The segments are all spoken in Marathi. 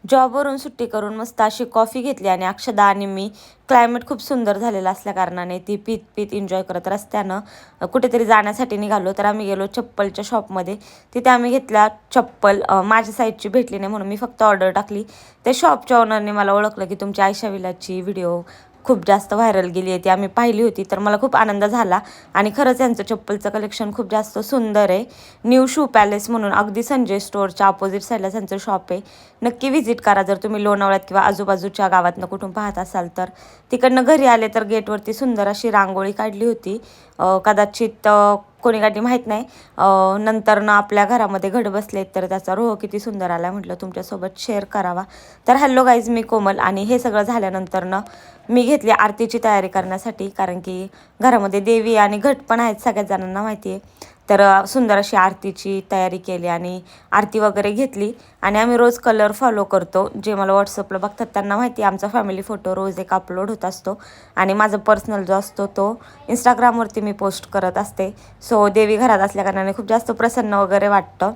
जॉबवरून सुट्टी करून मस्त अशी कॉफी घेतली आणि अक्षदा आणि मी क्लायमेट खूप सुंदर झालेलं असल्या कारणाने ती पीत पीत एन्जॉय करत रस्त्यानं कुठेतरी जाण्यासाठी निघालो. तर आम्ही गेलो चप्पलच्या शॉपमध्ये. तिथे आम्ही घेतल्या चप्पल. माझ्या साईजची भेटली नाही म्हणून मी फक्त ऑर्डर टाकली. त्या शॉपच्या ओनरने मला ओळखलं की तुमची आयशा विलाची व्हिडिओ खूप जास्त व्हायरल गेली आहे, ती आम्ही पाहिली होती. तर मला खूप आनंद झाला आणि खरंच यांचं चप्पलचं कलेक्शन खूप जास्त सुंदर आहे. न्यू शू पॅलेस म्हणून अगदी संजय स्टोअरच्या अपोजिट साईडला त्यांचं शॉप आहे. नक्की व्हिजिट करा जर तुम्ही लोणावळ्यात किंवा आजूबाजूच्या गावातनं कुठून पाहत असाल तर. तिकडनं घरी आले तर गेटवरती सुंदर अशी रांगोळी काढली होती. कदाचित कोणी काढली माहीत नाही. नंतरनं आपल्या घरामध्ये घड बसलेत तर त्याचा रोह किती सुंदर आला, म्हटलं तुमच्यासोबत शेअर करावा. तर हॅलो गाईज, मी कोमल आणि हे सगळं झाल्यानंतरनं मी घेतली आरतीची तयारी करण्यासाठी, कारण की घरामध्ये देवी आणि घट पण आहेत, सगळ्याच जणांना माहिती आहे. तर सुंदर अशी आरतीची तयारी केली आणि आरती वगैरे घेतली. आणि आम्ही रोज कलर फॉलो करतो. जे मला व्हॉट्सअपला बघतात त्यांना माहिती आहे, आमचा फॅमिली फोटो रोज एक अपलोड होत असतो आणि माझा पर्सनल जो असतो तो इंस्टाग्रामवरती मी पोस्ट करत असते. सो देवी घरात असल्या कारणाने खूप जास्त प्रसन्न वगैरे वाटतं.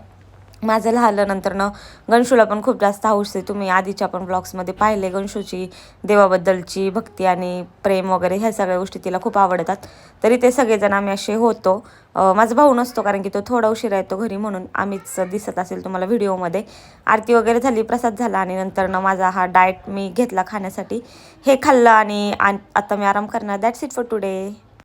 माझं लहानल्यानंतरनं गणशूला पण खूप जास्त हौस आहे. तुम्ही आधीच्या पण ब्लॉग्समध्ये पाहिले गणशूची देवाबद्दलची भक्ती आणि प्रेम वगैरे ह्या सगळ्या गोष्टी तिला खूप आवडतात. तरी ते सगळेजण आम्ही असे होतो. माझा भाऊ नसतो कारण की तो थोडा उशिरा येतो घरी, म्हणून आम्हीच दिसत असेल तुम्हाला व्हिडिओमध्ये. आरती वगैरे झाली, प्रसाद झाला आणि नंतरनं माझा हा डाएट मी घेतला खाण्यासाठी. हे खाल्लं आणि आता मी आराम करणार. That's it for today.